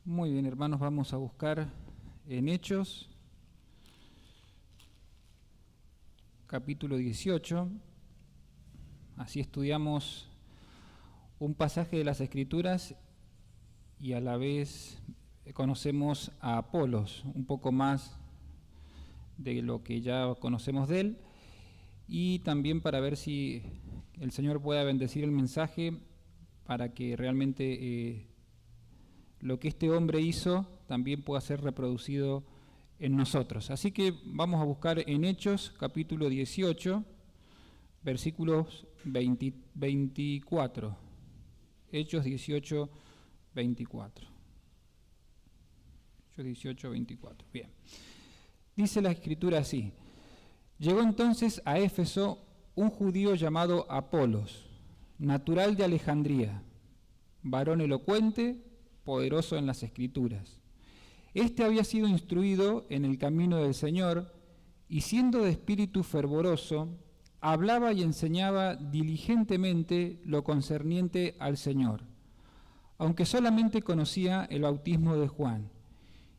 Muy bien, hermanos, vamos a buscar en Hechos, capítulo 18. Así estudiamos un pasaje de las Escrituras y a la vez conocemos a Apolos, un poco más de lo que ya conocemos de él, y también para ver si el Señor pueda bendecir el mensaje para que realmente lo que este hombre hizo también pueda ser reproducido en nosotros. Así que vamos a buscar en Hechos, capítulo 18, versículos 24. Hechos 18, 24. Hechos 18, 24. Bien. Dice la Escritura así: Llegó entonces a Éfeso un judío llamado Apolos, natural de Alejandría, varón elocuente, poderoso en las Escrituras. Este había sido instruido en el camino del Señor, y siendo de espíritu fervoroso, hablaba y enseñaba diligentemente lo concerniente al Señor, aunque solamente conocía el bautismo de Juan.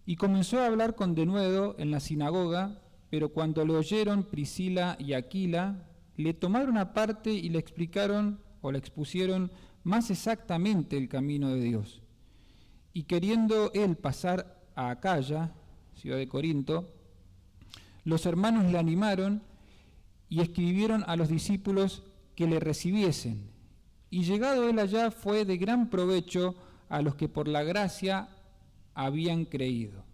Y comenzó a hablar con denuedo en la sinagoga, pero cuando le oyeron Priscila y Aquila, le tomaron aparte y le explicaron o le expusieron más exactamente el camino de Dios. Y queriendo él pasar a Acaya, ciudad de Corinto, los hermanos le animaron y escribieron a los discípulos que le recibiesen. Y llegado él allá fue de gran provecho a los que por la gracia habían creído,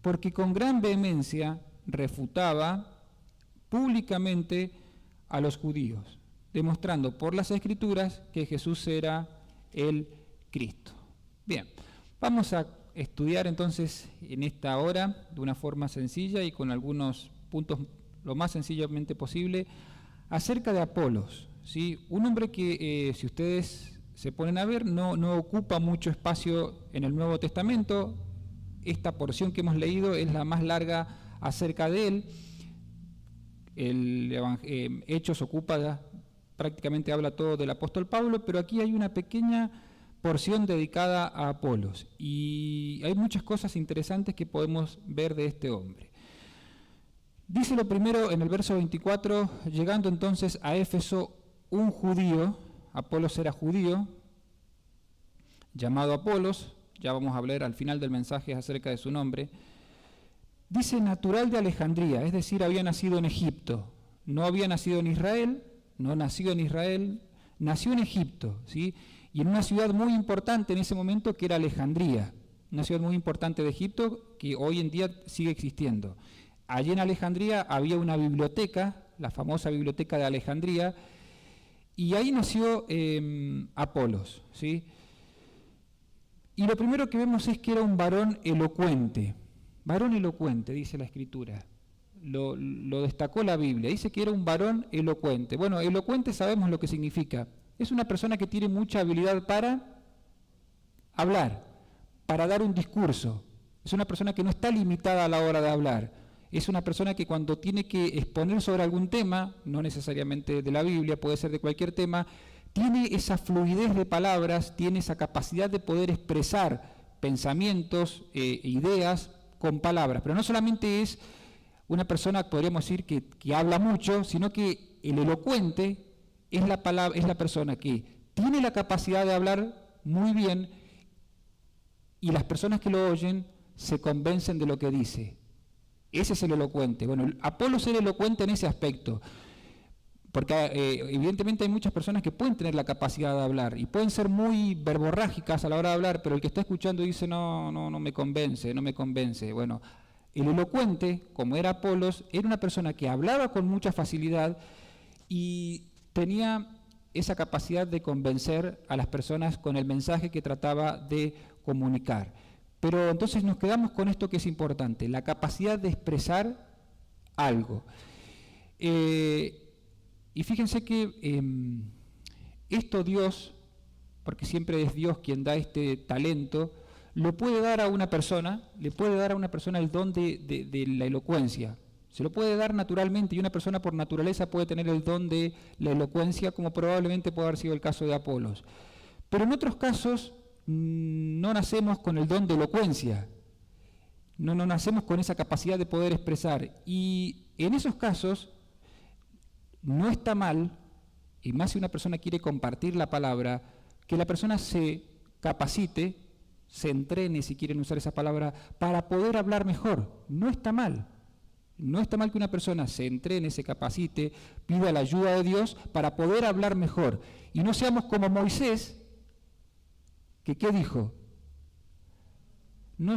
porque con gran vehemencia refutaba públicamente a los judíos, demostrando por las Escrituras que Jesús era el Cristo. Bien, vamos a estudiar entonces en esta hora de una forma sencilla y con algunos puntos lo más sencillamente posible acerca de Apolos, ¿sí? Un hombre que, si ustedes se ponen a ver, no ocupa mucho espacio en el Nuevo Testamento. Esta porción que hemos leído es la más larga acerca de él. Hechos ocupa, prácticamente habla todo del apóstol Pablo, pero aquí hay una pequeña porción dedicada a Apolos, y hay muchas cosas interesantes que podemos ver de este hombre. Dice lo primero en el verso 24, llegando entonces a Éfeso un judío, Apolos era judío, llamado Apolos, ya vamos a hablar al final del mensaje acerca de su nombre. Dice natural de Alejandría, es decir, había nacido en Egipto, no había nacido en Israel, no nació en Israel, nació en Egipto, ¿sí? Y en una ciudad muy importante en ese momento que era Alejandría, una ciudad muy importante de Egipto que hoy en día sigue existiendo. Allí en Alejandría había una biblioteca, la famosa biblioteca de Alejandría, y ahí nació Apolos, ¿sí? Y lo primero que vemos es que era un varón elocuente, dice la Escritura, lo destacó la Biblia, dice que era un varón elocuente. Bueno, elocuente sabemos lo que significa. Es una persona que tiene mucha habilidad para hablar, para dar un discurso. Es una persona que no está limitada a la hora de hablar. Es una persona que cuando tiene que exponer sobre algún tema, no necesariamente de la Biblia, puede ser de cualquier tema, tiene esa fluidez de palabras, tiene esa capacidad de poder expresar pensamientos, ideas con palabras. Pero no solamente es una persona, podríamos decir, que habla mucho, sino que el elocuente es la persona que tiene la capacidad de hablar muy bien y las personas que lo oyen se convencen de lo que dice. Ese es el elocuente. Bueno, Apolos era elocuente en ese aspecto, porque evidentemente hay muchas personas que pueden tener la capacidad de hablar y pueden ser muy verborrágicas a la hora de hablar, pero el que está escuchando dice no me convence. Bueno, el elocuente, como era Apolos, era una persona que hablaba con mucha facilidad y tenía esa capacidad de convencer a las personas con el mensaje que trataba de comunicar. Pero entonces nos quedamos con esto que es importante, la capacidad de expresar algo. Y fíjense que esto Dios, porque siempre es Dios quien da este talento, lo puede dar a una persona, le puede dar a una persona el don de la elocuencia. Se lo puede dar naturalmente, y una persona por naturaleza puede tener el don de la elocuencia, como probablemente puede haber sido el caso de Apolos. Pero en otros casos no nacemos con el don de elocuencia, no nacemos con esa capacidad de poder expresar. Y en esos casos no está mal, y más si una persona quiere compartir la palabra, que la persona se capacite, se entrene, si quieren usar esa palabra, para poder hablar mejor. No está mal. No está mal que una persona se entrene, se capacite, pida la ayuda de Dios para poder hablar mejor. Y no seamos como Moisés, que ¿qué dijo? No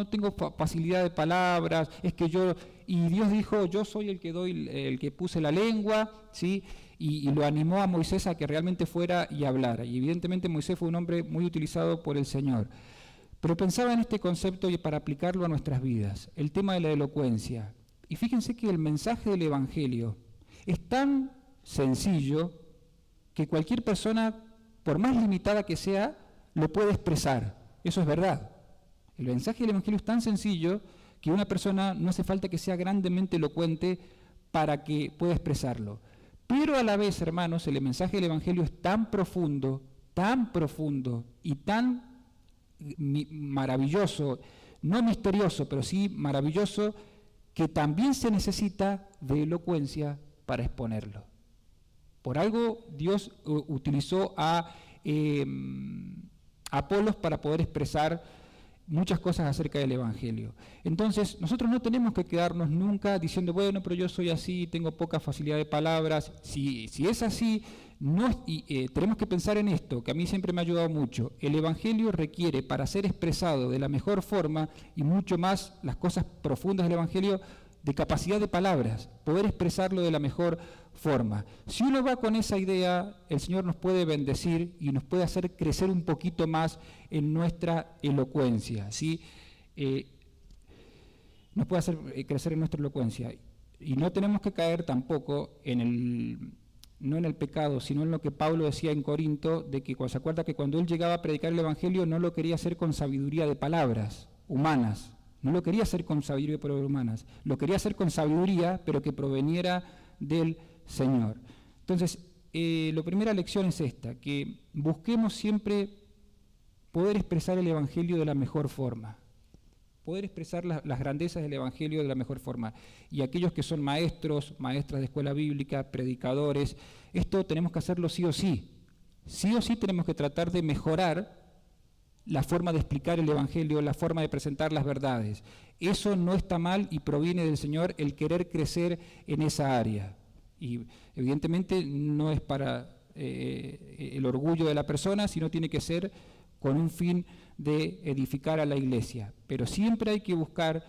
tengo facilidad de palabras, es que yo, y Dios dijo, yo soy el que puse la lengua, ¿sí? Y lo animó a Moisés a que realmente fuera y hablara. Y evidentemente Moisés fue un hombre muy utilizado por el Señor. Pero pensaba en este concepto y para aplicarlo a nuestras vidas, el tema de la elocuencia. Y fíjense que el mensaje del Evangelio es tan sencillo que cualquier persona, por más limitada que sea, lo puede expresar. Eso es verdad. El mensaje del Evangelio es tan sencillo que una persona no hace falta que sea grandemente elocuente para que pueda expresarlo. Pero a la vez, hermanos, el mensaje del Evangelio es tan profundo y tan maravilloso, no misterioso, pero sí maravilloso, que también se necesita de elocuencia para exponerlo. Por algo Dios utilizó a Apolos para poder expresar muchas cosas acerca del Evangelio. Entonces, nosotros no tenemos que quedarnos nunca diciendo, bueno, pero yo soy así, tengo poca facilidad de palabras. Si es así, tenemos que pensar en esto, que a mí siempre me ha ayudado mucho. El Evangelio requiere, para ser expresado de la mejor forma, y mucho más las cosas profundas del Evangelio, de capacidad de palabras, poder expresarlo de la mejor forma. Si uno va con esa idea, el Señor nos puede bendecir y nos puede hacer crecer un poquito más en nuestra elocuencia, ¿sí? Nos puede hacer crecer en nuestra elocuencia. Y no tenemos que caer tampoco no en el pecado, sino en lo que Pablo decía en Corinto, de que se acuerda que cuando él llegaba a predicar el Evangelio no lo quería hacer con sabiduría de palabras humanas, no lo quería hacer con sabiduría de palabras humanas, lo quería hacer con sabiduría, pero que proveniera del Señor. Entonces, la primera lección es esta, que busquemos siempre poder expresar el Evangelio de la mejor forma, poder expresar las grandezas del Evangelio de la mejor forma. Y aquellos que son maestros, maestras de escuela bíblica, predicadores, esto tenemos que hacerlo sí o sí. Sí o sí tenemos que tratar de mejorar la forma de explicar el Evangelio, la forma de presentar las verdades. Eso no está mal y proviene del Señor el querer crecer en esa área. Y evidentemente no es para el orgullo de la persona, sino tiene que ser con un fin de edificar a la iglesia. Pero siempre hay que buscar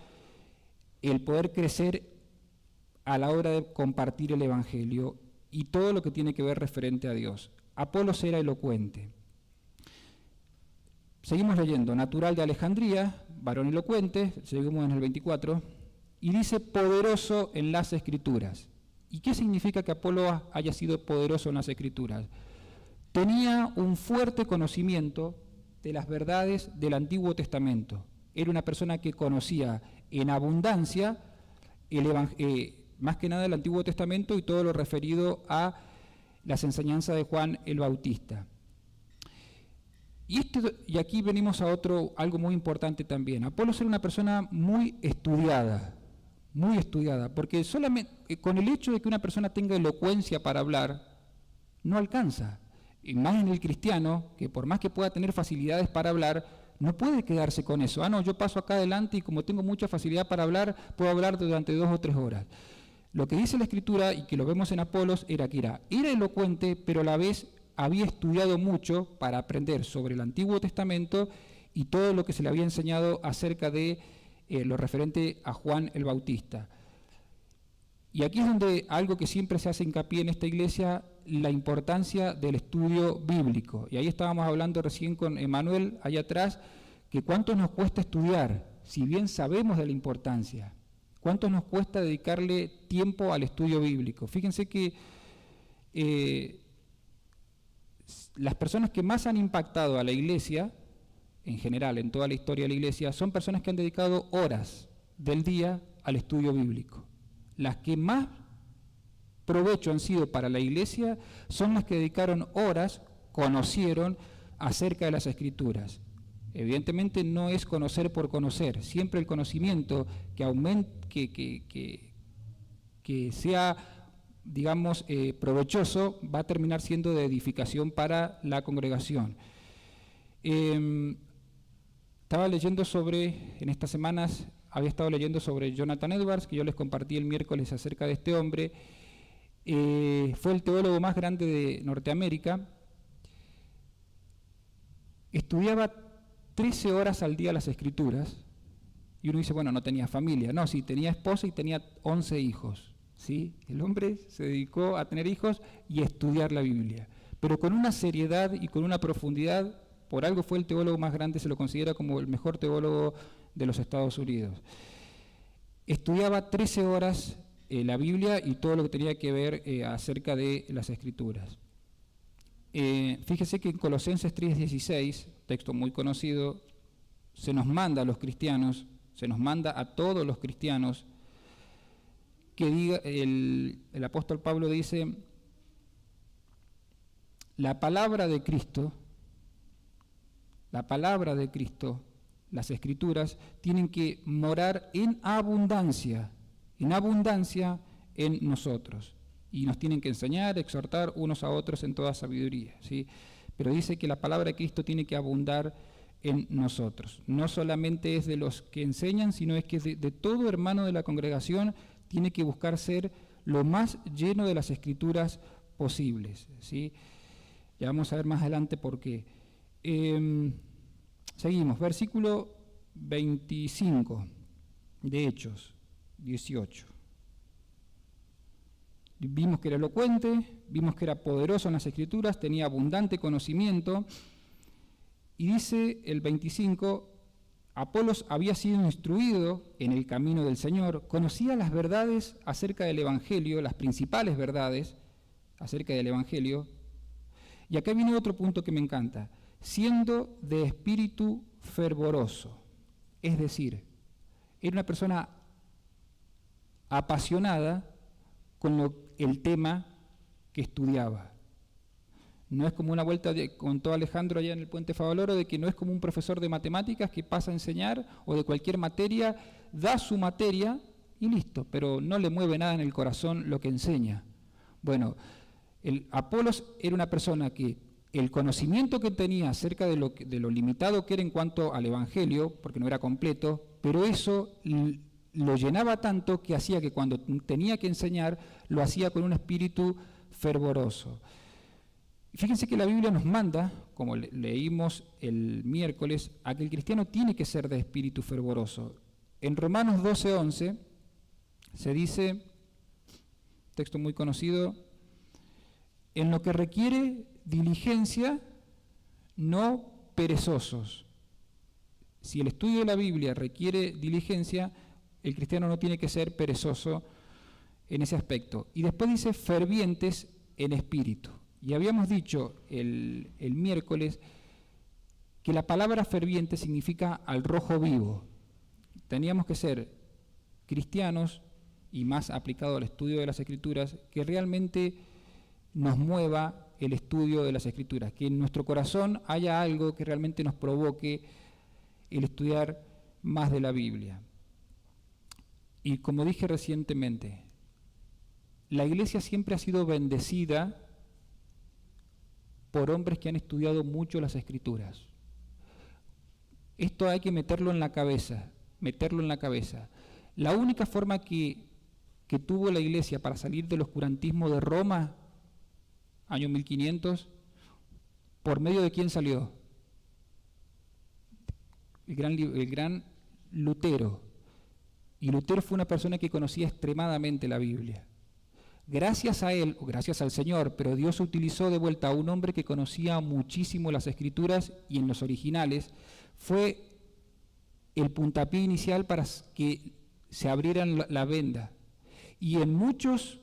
el poder crecer a la hora de compartir el Evangelio y todo lo que tiene que ver referente a Dios. Apolos era elocuente. Seguimos leyendo, natural de Alejandría, varón elocuente, seguimos en el 24, y dice poderoso en las Escrituras. ¿Y qué significa que Apolos haya sido poderoso en las Escrituras? Tenía un fuerte conocimiento de las verdades del Antiguo Testamento. Era una persona que conocía en abundancia más que nada el Antiguo Testamento y todo lo referido a las enseñanzas de Juan el Bautista. Y aquí venimos a algo muy importante también. Apolos era una persona muy estudiada, porque solamente con el hecho de que una persona tenga elocuencia para hablar, no alcanza. Y más en el cristiano, que por más que pueda tener facilidades para hablar, no puede quedarse con eso. No, yo paso acá adelante y como tengo mucha facilidad para hablar, puedo hablar durante 2 o 3 horas. Lo que dice la Escritura, y que lo vemos en Apolos, era que era elocuente, pero a la vez había estudiado mucho para aprender sobre el Antiguo Testamento y todo lo que se le había enseñado acerca de lo referente a Juan el Bautista. Y aquí es donde algo que siempre se hace hincapié en esta iglesia, la importancia del estudio bíblico. Y ahí estábamos hablando recién con Emanuel, allá atrás, que cuánto nos cuesta estudiar, si bien sabemos de la importancia, cuánto nos cuesta dedicarle tiempo al estudio bíblico. Fíjense que las personas que más han impactado a la iglesia, en general, en toda la historia de la iglesia, son personas que han dedicado horas del día al estudio bíblico. Las que más provecho han sido para la iglesia son las que dedicaron horas, conocieron, acerca de las Escrituras. Evidentemente no es conocer por conocer, siempre el conocimiento que aumente, que sea, digamos, provechoso, va a terminar siendo de edificación para la congregación. Estaba leyendo en estas semanas, había estado leyendo sobre Jonathan Edwards, que yo les compartí el miércoles acerca de este hombre. Fue el teólogo más grande de Norteamérica. Estudiaba 13 horas al día las Escrituras, y uno dice, bueno, no tenía familia. No, sí, tenía esposa y tenía 11 hijos. ¿Sí? El hombre se dedicó a tener hijos y a estudiar la Biblia, pero con una seriedad y con una profundidad. Por algo fue el teólogo más grande, se lo considera como el mejor teólogo de los Estados Unidos. Estudiaba 13 horas la Biblia y todo lo que tenía que ver acerca de las Escrituras. Fíjese que en Colosenses 3:16, texto muy conocido, se nos manda a los cristianos, se nos manda a todos los cristianos, que diga, el apóstol Pablo dice, la palabra de Cristo, las Escrituras, tienen que morar en abundancia en nosotros. Y nos tienen que enseñar, exhortar unos a otros en toda sabiduría, ¿sí? Pero dice que la palabra de Cristo tiene que abundar en nosotros. No solamente es de los que enseñan, sino es que de todo hermano de la congregación tiene que buscar ser lo más lleno de las Escrituras posibles, ¿sí? Ya vamos a ver más adelante por qué. Seguimos, versículo 25 de Hechos 18. Vimos que era elocuente, vimos que era poderoso en las Escrituras, tenía abundante conocimiento, y dice el 25, Apolos había sido instruido en el camino del Señor, conocía las verdades acerca del Evangelio, las principales verdades acerca del Evangelio. Y acá viene otro punto que me encanta, siendo de espíritu fervoroso, es decir, era una persona apasionada con el tema que estudiaba. No es como una vuelta, contó Alejandro allá en el Puente Favaloro, de que no es como un profesor de matemáticas que pasa a enseñar, o de cualquier materia, da su materia y listo, pero no le mueve nada en el corazón lo que enseña. Bueno, el Apolos era una persona que el conocimiento que tenía acerca de lo limitado que era en cuanto al Evangelio, porque no era completo, pero eso lo llenaba tanto que hacía que cuando tenía que enseñar, lo hacía con un espíritu fervoroso. Fíjense que la Biblia nos manda, como leímos el miércoles, a que el cristiano tiene que ser de espíritu fervoroso. En Romanos 12:11 se dice, texto muy conocido, en lo que requiere diligencia, no perezosos. Si el estudio de la Biblia requiere diligencia, el cristiano no tiene que ser perezoso en ese aspecto. Y después dice fervientes en espíritu. Y habíamos dicho el miércoles que la palabra ferviente significa al rojo vivo. Teníamos que ser cristianos, y más aplicado al estudio de las Escrituras, que realmente nos mueva el estudio de las Escrituras, que en nuestro corazón haya algo que realmente nos provoque el estudiar más de la Biblia. Y como dije recientemente, la Iglesia siempre ha sido bendecida por hombres que han estudiado mucho las Escrituras. Esto hay que meterlo en la cabeza, La única forma que tuvo la Iglesia para salir del oscurantismo de Roma, año 1500, ¿por medio de quién salió? El gran Lutero. Y Lutero fue una persona que conocía extremadamente la Biblia. Gracias a él, o gracias al Señor, pero Dios utilizó de vuelta a un hombre que conocía muchísimo las Escrituras y en los originales, fue el puntapié inicial para que se abrieran la venda. Y en muchos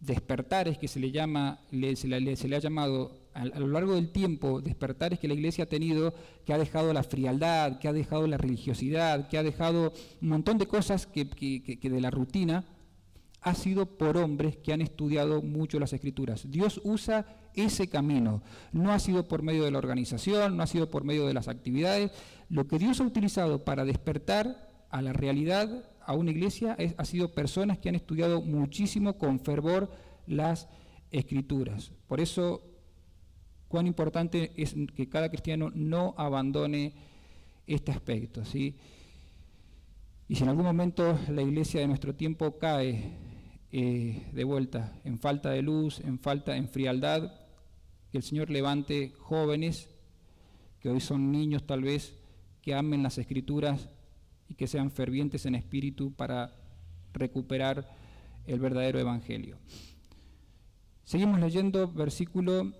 despertares que se le ha llamado a lo largo del tiempo, despertares que la Iglesia ha tenido, que ha dejado la frialdad, que ha dejado la religiosidad, que ha dejado un montón de cosas que de la rutina, ha sido por hombres que han estudiado mucho las Escrituras. Dios usa ese camino. No ha sido por medio de la organización, no ha sido por medio de las actividades. Lo que Dios ha utilizado para despertar a la realidad, a una iglesia, ha sido personas que han estudiado muchísimo, con fervor, las Escrituras. Por eso, cuán importante es que cada cristiano no abandone este aspecto, ¿sí? Y si en algún momento la iglesia de nuestro tiempo cae de vuelta en falta de luz, en frialdad, que el Señor levante jóvenes, que hoy son niños tal vez, que amen las Escrituras y que sean fervientes en espíritu para recuperar el verdadero Evangelio. Seguimos leyendo versículo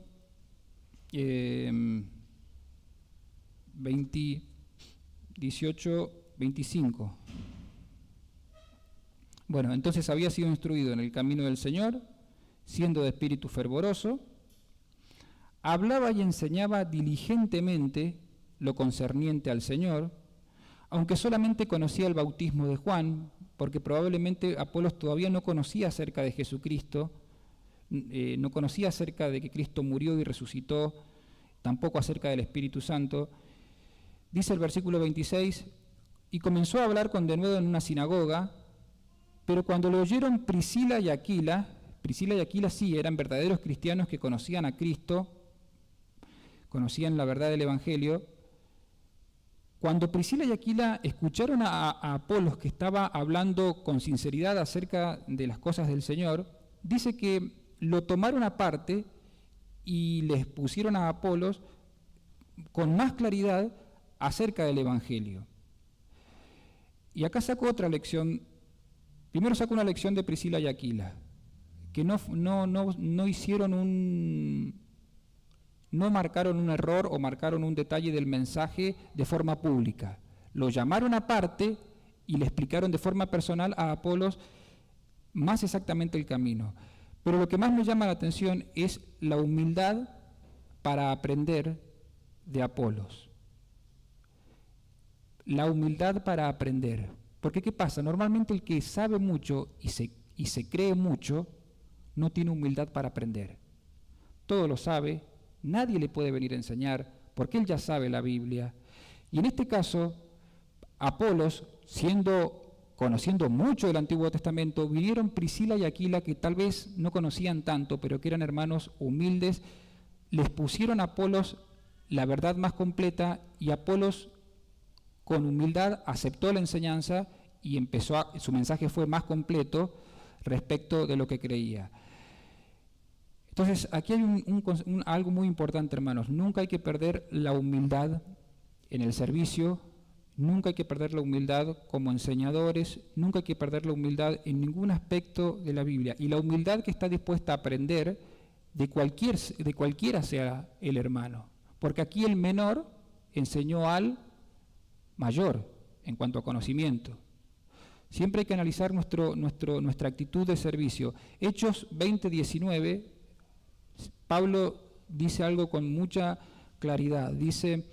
18, 25. Bueno, entonces había sido instruido en el camino del Señor, siendo de espíritu fervoroso, hablaba y enseñaba diligentemente lo concerniente al Señor, aunque solamente conocía el bautismo de Juan, porque probablemente Apolos todavía no conocía acerca de Jesucristo, no conocía acerca de que Cristo murió y resucitó, tampoco acerca del Espíritu Santo. Dice el versículo 26, y comenzó a hablar con denuedo en una sinagoga, pero cuando lo oyeron Priscila y Aquila sí eran verdaderos cristianos que conocían a Cristo, conocían la verdad del Evangelio. Cuando Priscila y Aquila escucharon a Apolos, que estaba hablando con sinceridad acerca de las cosas del Señor, dice que lo tomaron aparte y les pusieron a Apolos con más claridad acerca del Evangelio. Y acá saco otra lección. Primero saco una lección de Priscila y Aquila, que no marcaron un error o marcaron un detalle del mensaje de forma pública. Lo llamaron aparte y le explicaron de forma personal a Apolos más exactamente el camino. Pero lo que más me llama la atención es la humildad para aprender de Apolos. La humildad para aprender. Porque ¿qué pasa? Normalmente el que sabe mucho y se cree mucho no tiene humildad para aprender. Todo lo sabe, nadie le puede venir a enseñar porque él ya sabe la Biblia. Y en este caso, Apolos, conociendo mucho del Antiguo Testamento, vinieron Priscila y Aquila, que tal vez no conocían tanto, pero que eran hermanos humildes, les pusieron a Apolos la verdad más completa, y Apolos con humildad aceptó la enseñanza y su mensaje fue más completo respecto de lo que creía. Entonces, aquí hay algo muy importante, hermanos. Nunca hay que perder la humildad en el servicio, nunca hay que perder la humildad como enseñadores, nunca hay que perder la humildad en ningún aspecto de la Biblia. Y la humildad que está dispuesta a aprender de cualquiera sea el hermano. Porque aquí el menor enseñó al mayor en cuanto a conocimiento. Siempre hay que analizar nuestra actitud de servicio. Hechos 20:19, Pablo dice algo con mucha claridad. Dice,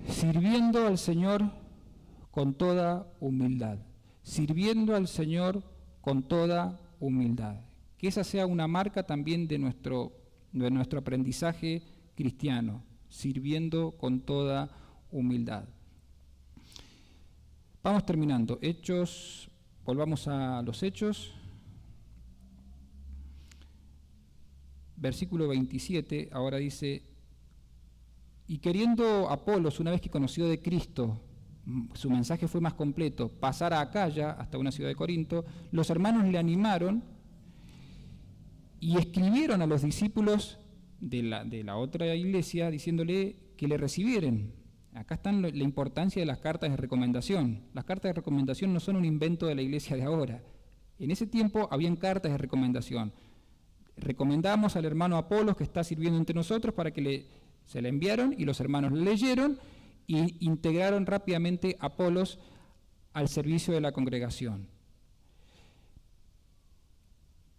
sirviendo al Señor con toda humildad. Sirviendo al Señor con toda humildad. Que esa sea una marca también de nuestro aprendizaje cristiano. Sirviendo con toda humildad. Vamos terminando. Volvamos a los Hechos. Versículo 27, ahora dice, y queriendo Apolos, una vez que conoció de Cristo, su mensaje fue más completo, pasar a Acaya, hasta una ciudad de Corinto, los hermanos le animaron y escribieron a los discípulos de la otra iglesia, diciéndole que le recibieran. Acá está la importancia de las cartas de recomendación. Las cartas de recomendación no son un invento de la iglesia de ahora. En ese tiempo habían cartas de recomendación. Recomendamos al hermano Apolos, que está sirviendo entre nosotros, para que se le enviaron, y los hermanos leyeron y integraron rápidamente a Apolos al servicio de la congregación.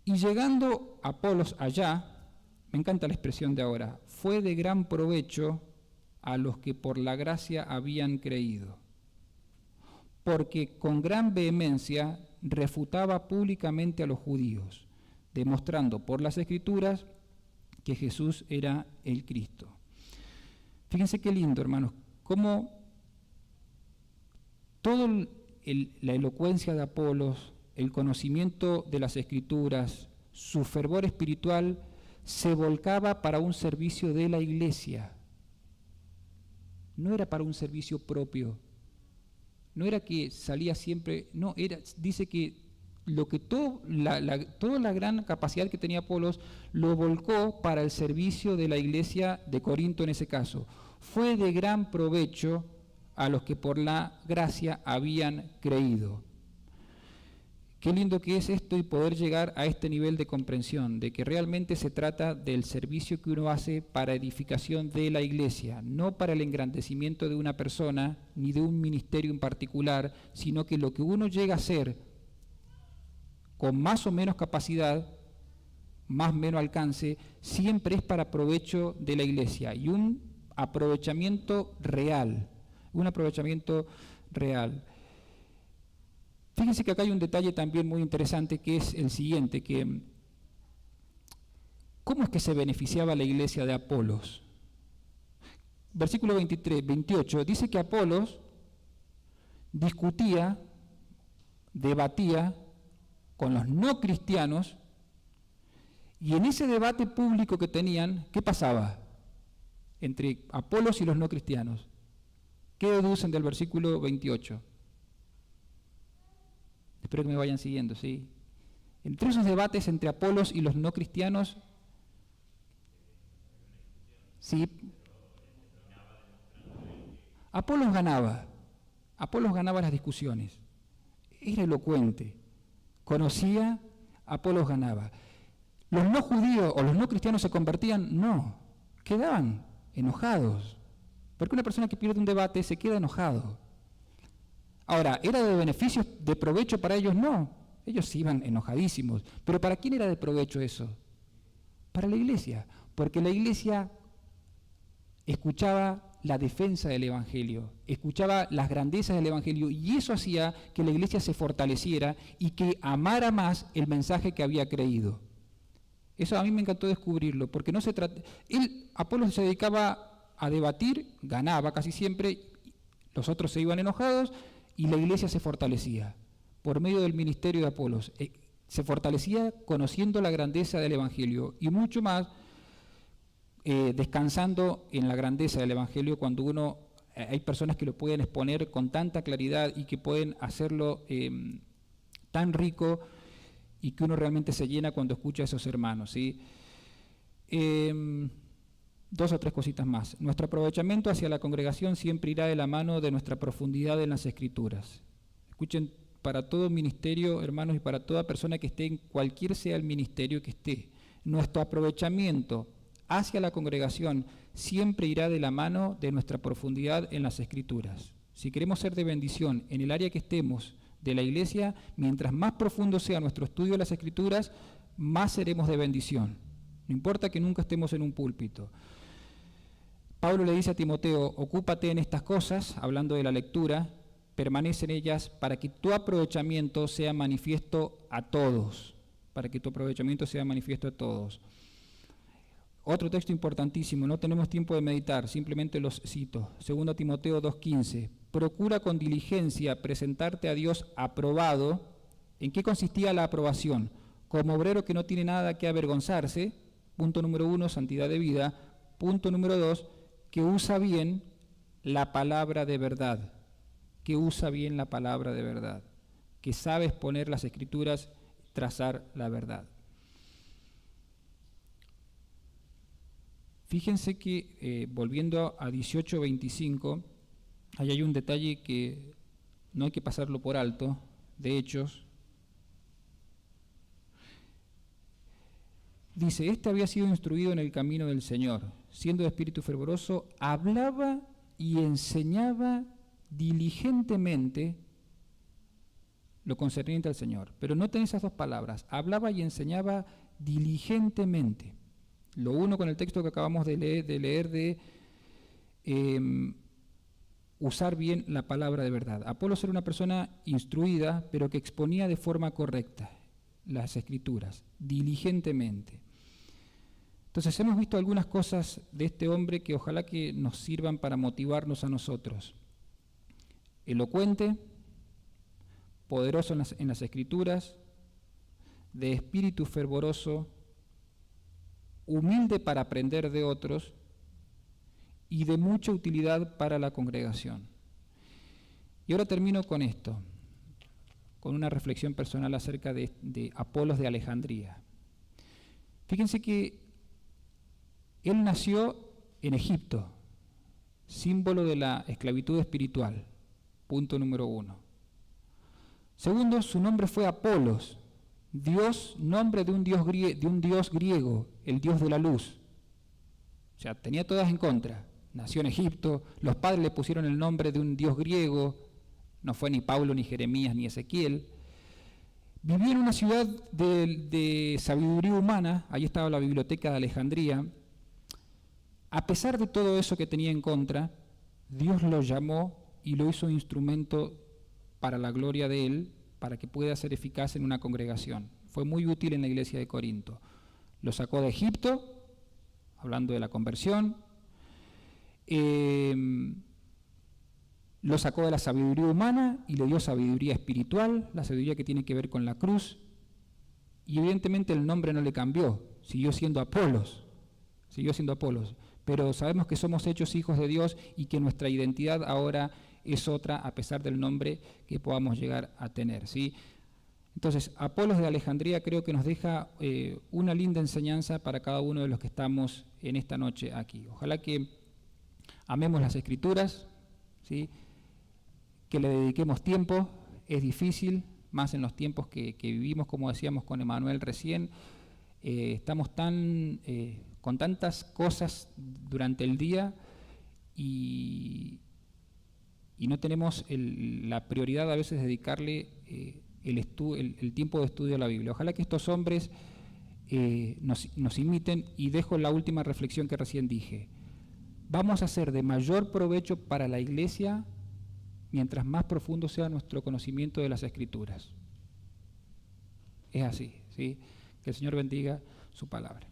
Y llegando Apolos allá, me encanta la expresión de ahora, fue de gran provecho a los que por la gracia habían creído, porque con gran vehemencia refutaba públicamente a los judíos, demostrando por las Escrituras que Jesús era el Cristo. Fíjense qué lindo, hermanos, cómo toda la elocuencia de Apolos, el conocimiento de las Escrituras, su fervor espiritual se volcaba para un servicio de la iglesia. No era para un servicio propio. No era que salía siempre, no, dice que toda la gran capacidad que tenía Apolos lo volcó para el servicio de la iglesia de Corinto en ese caso. Fue de gran provecho a los que por la gracia habían creído. Qué lindo que es esto y poder llegar a este nivel de comprensión, de que realmente se trata del servicio que uno hace para edificación de la iglesia, no para el engrandecimiento de una persona ni de un ministerio en particular, sino que lo que uno llega a hacer con más o menos capacidad, más o menos alcance, siempre es para provecho de la iglesia y un aprovechamiento real, Fíjense que acá hay un detalle también muy interesante que es el siguiente, que ¿cómo es que se beneficiaba la iglesia de Apolos? Versículo 28, dice que Apolos discutía, debatía con los no cristianos y en ese debate público que tenían, ¿qué pasaba entre Apolos y los no cristianos? ¿Qué deducen del versículo 28? Espero que me vayan siguiendo, ¿sí? Entre esos debates entre Apolos y los no cristianos, sí, Apolos ganaba las discusiones, era elocuente, conocía, Apolos ganaba. Los no judíos o los no cristianos se convertían, no, quedaban enojados, porque una persona que pierde un debate se queda enojado. Ahora, ¿era de beneficio, de provecho para ellos? No, ellos iban enojadísimos. ¿Pero para quién era de provecho eso? Para la iglesia, porque la iglesia escuchaba la defensa del Evangelio, escuchaba las grandezas del Evangelio y eso hacía que la iglesia se fortaleciera y que amara más el mensaje que había creído. Eso a mí me encantó descubrirlo, porque no se trata... Apolos se dedicaba a debatir, ganaba casi siempre, los otros se iban enojados, y la iglesia se fortalecía por medio del ministerio de Apolos. Se fortalecía conociendo la grandeza del Evangelio y mucho más descansando en la grandeza del Evangelio cuando hay personas que lo pueden exponer con tanta claridad y que pueden hacerlo tan rico y que uno realmente se llena cuando escucha a esos hermanos, ¿sí? 2 o 3 cositas más. Nuestro aprovechamiento hacia la congregación siempre irá de la mano de nuestra profundidad en las Escrituras. Escuchen, para todo ministerio, hermanos, y para toda persona que esté en cualquier sea el ministerio que esté, nuestro aprovechamiento hacia la congregación siempre irá de la mano de nuestra profundidad en las Escrituras. Si queremos ser de bendición en el área que estemos de la iglesia, mientras más profundo sea nuestro estudio de las Escrituras, más seremos de bendición. No importa que nunca estemos en un púlpito. Pablo le dice a Timoteo, ocúpate en estas cosas, hablando de la lectura, permanece en ellas para que tu aprovechamiento sea manifiesto a todos, Otro texto importantísimo, no tenemos tiempo de meditar, simplemente los cito. 2 Timoteo 2:15, procura con diligencia presentarte a Dios aprobado. ¿En qué consistía la aprobación? Como obrero que no tiene nada que avergonzarse, punto número 1, santidad de vida, punto número 2, que usa bien la palabra de verdad, que sabe exponer las Escrituras, trazar la verdad. Fíjense que, volviendo a 18:25, ahí hay un detalle que no hay que pasarlo por alto, de Hechos. Dice, este había sido instruido en el camino del Señor, siendo de espíritu fervoroso, hablaba y enseñaba diligentemente lo concerniente al Señor. Pero noten esas 2 palabras, hablaba y enseñaba diligentemente. Lo uno con el texto que acabamos de leer de usar bien la palabra de verdad. Apolos era una persona instruida, pero que exponía de forma correcta. las Escrituras, diligentemente. Entonces hemos visto algunas cosas de este hombre que ojalá que nos sirvan para motivarnos a nosotros. Elocuente, poderoso en las Escrituras, de espíritu fervoroso, humilde para aprender de otros y de mucha utilidad para la congregación. Y ahora termino con esto, con una reflexión personal acerca de Apolos de Alejandría. Fíjense que él nació en Egipto, símbolo de la esclavitud espiritual, punto número 1. Segundo, su nombre fue Apolos, Dios, nombre de un dios griego, el dios de la luz. O sea, tenía todas en contra. Nació en Egipto, los padres le pusieron el nombre de un dios griego, no fue ni Pablo, ni Jeremías, ni Ezequiel. Vivió en una ciudad de sabiduría humana, ahí estaba la biblioteca de Alejandría. A pesar de todo eso que tenía en contra, Dios lo llamó y lo hizo instrumento para la gloria de Él, para que pueda ser eficaz en una congregación. Fue muy útil en la iglesia de Corinto. Lo sacó de Egipto, hablando de la conversión, lo sacó de la sabiduría humana y le dio sabiduría espiritual, la sabiduría que tiene que ver con la cruz, y evidentemente el nombre no le cambió, siguió siendo Apolos, pero sabemos que somos hechos hijos de Dios y que nuestra identidad ahora es otra a pesar del nombre que podamos llegar a tener, ¿sí? Entonces, Apolos de Alejandría creo que nos deja una linda enseñanza para cada uno de los que estamos en esta noche aquí. Ojalá que amemos las Escrituras, ¿sí? Que le dediquemos tiempo, es difícil, más en los tiempos que vivimos, como decíamos con Emanuel recién, estamos con tantas cosas durante el día y no tenemos la prioridad a veces de dedicarle el tiempo de estudio a la Biblia. Ojalá que estos hombres nos imiten, y dejo la última reflexión que recién dije. Vamos a ser de mayor provecho para la iglesia mientras más profundo sea nuestro conocimiento de las Escrituras. Es así, ¿sí? Que el Señor bendiga su palabra.